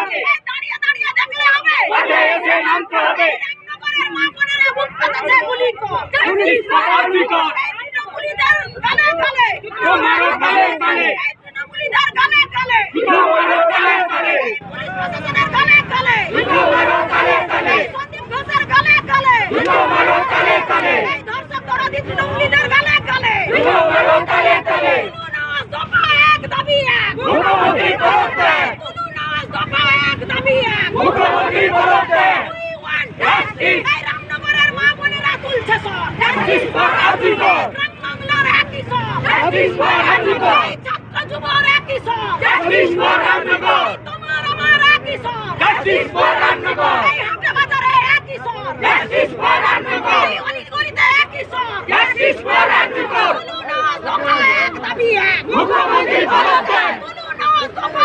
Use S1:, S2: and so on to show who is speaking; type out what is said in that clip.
S1: হবে, দাঁড়িয়ে দাঁড়িয়ে দেখলে হবে, মাঠে এসে নামতে হবে। রামনগরের মা বোনেরা বুক পেতেছে গুলি কর, জাস্টিস ফর আর্জিকর। তৃণমূলীদের গালে গালে, তোমারও গালে গালে, তৃণমূলীদের গালে গালে, তোমারও গালে গালে, পুলিশ প্রশাসনের গালে গালে, তোমারও গালে গালে, সন্দীপ ঘোষের গালে গালে, তোমারও গালে গালে, এই ধর্ষক দরদি তৃণমূলীদের গালে গালে, তোমারও গালে গালে। দফা এক দাবি এক, মুখ্যমন্ত্রী পদত্যাগ। দফা এক দাবি এক, মুখ্যমন্ত্রী পদত্যাগ। We want justice। এই রামনগরের মা বোনেরা তুলছে স্বর, জাস্টিস ফর আর্জিকর। গ্রাম বাংলার একই স্বর, জাস্টিস ফর আর্জিকর। ছাত্র যুবর একই স্বর, জাস্টিস ফর আর্জিকর। তোমার আমার একই স্বর, জাস্টিস ফর আর্জিকর। এই হাটে বাজারে একই স্বর, জাস্টিস ফর আর্জিকর। এই অলিগলিতে একই স্বর, জাস্টিস ফর আর্জিকর। দফা এক দাবি এক, মুখ্যমন্ত্রী পদত্যাগ।